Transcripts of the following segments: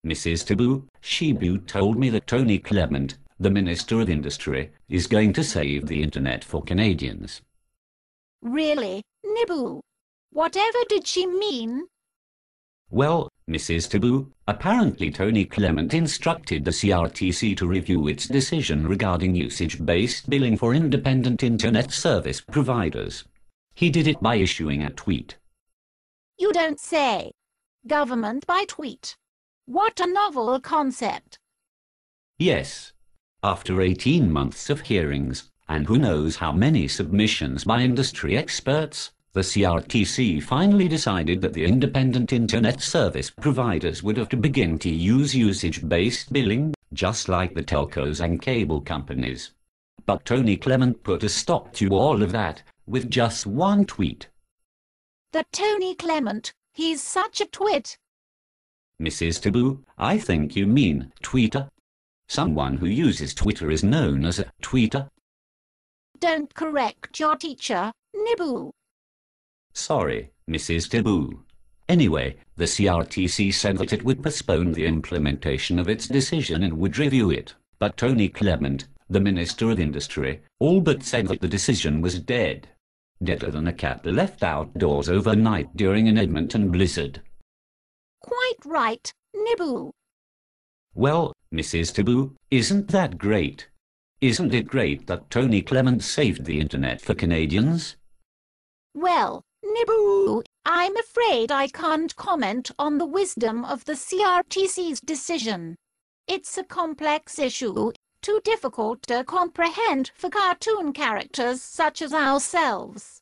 Mrs. Tibu, Shibu told me that Tony Clement, the Minister of Industry, is going to save the internet for Canadians. Really, Nibu? Whatever did she mean? Well, Mrs. Tibu, apparently Tony Clement instructed the CRTC to review its decision regarding usage-based billing for independent internet service providers. He did it by issuing a tweet. You don't say. Government by tweet. What a novel concept. Yes. After 18 months of hearings, and who knows how many submissions by industry experts, the CRTC finally decided that the independent internet service providers would have to begin to use usage-based billing, just like the telcos and cable companies. But Tony Clement put a stop to all of that, with just one tweet. The Tony Clement, he's such a twit. Mrs. Tibu, I think you mean tweeter. Someone who uses Twitter is known as a tweeter. Don't correct your teacher, Nibu. Sorry, Mrs. Tibu. Anyway, the CRTC said that it would postpone the implementation of its decision and would review it. But Tony Clement, the Minister of Industry, all but said that the decision was dead. Deader than a cat left outdoors overnight during an Edmonton blizzard. Quite right, Nibu. Well, Mrs. Tibu, isn't that great? Isn't it great that Tony Clement saved the internet for Canadians? Well, Nibu, I'm afraid I can't comment on the wisdom of the CRTC's decision. It's a complex issue, too difficult to comprehend for cartoon characters such as ourselves.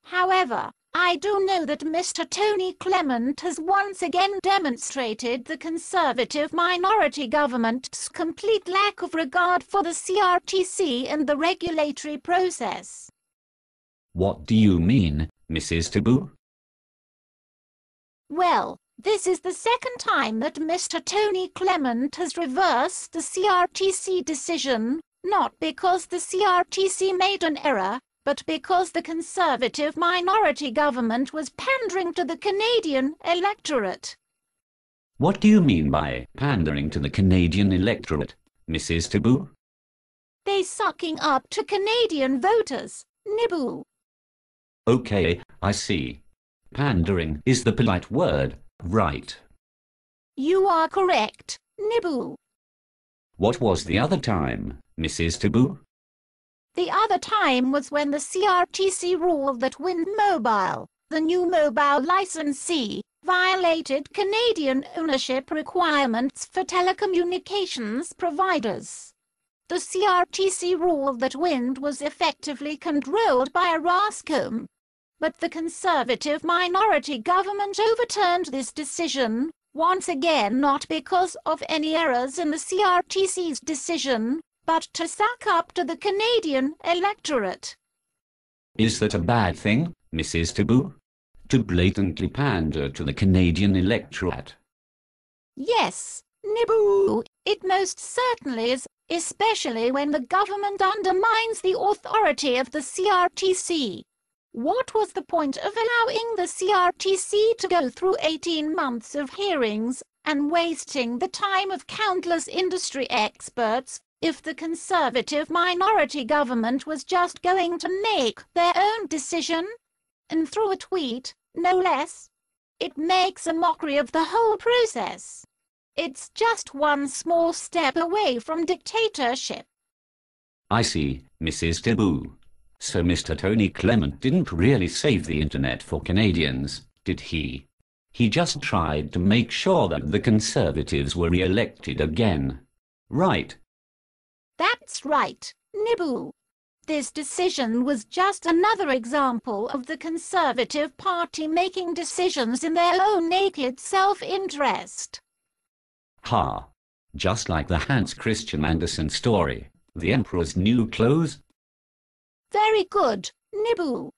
However, I do know that Mr. Tony Clement has once again demonstrated the Conservative minority government's complete lack of regard for the CRTC and the regulatory process. What do you mean, Mrs. Tibu? Well, this is the second time that Mr. Tony Clement has reversed the CRTC decision, not because the CRTC made an error, but because the Conservative minority government was pandering to the Canadian electorate. What do you mean by pandering to the Canadian electorate, Mrs. Tibu? They sucking up to Canadian voters, Nibu. Okay, I see. Pandering is the polite word, right? You are correct, Nibu. What was the other time, Mrs. Tibu? The other time was when the CRTC ruled that Wind Mobile, the new mobile licensee, violated Canadian ownership requirements for telecommunications providers. The CRTC ruled that Wind was effectively controlled by a ROSCOM, but the Conservative minority government overturned this decision, once again not because of any errors in the CRTC's decision, but to suck up to the Canadian electorate. Is that a bad thing, Mrs. Tibu? To blatantly pander to the Canadian electorate? Yes, Nibu, it most certainly is, especially when the government undermines the authority of the CRTC. What was the point of allowing the CRTC to go through 18 months of hearings and wasting the time of countless industry experts if the Conservative minority government was just going to make their own decision? And through a tweet, no less. It makes a mockery of the whole process. It's just one small step away from dictatorship. I see, Mrs. Tibu. So Mr. Tony Clement didn't really save the internet for Canadians, did he? He just tried to make sure that the Conservatives were re-elected again. Right. That's right, Nibu. This decision was just another example of the Conservative Party making decisions in their own naked self-interest. Ha! Just like the Hans Christian Andersen story, The Emperor's New Clothes. Very good, Nibu.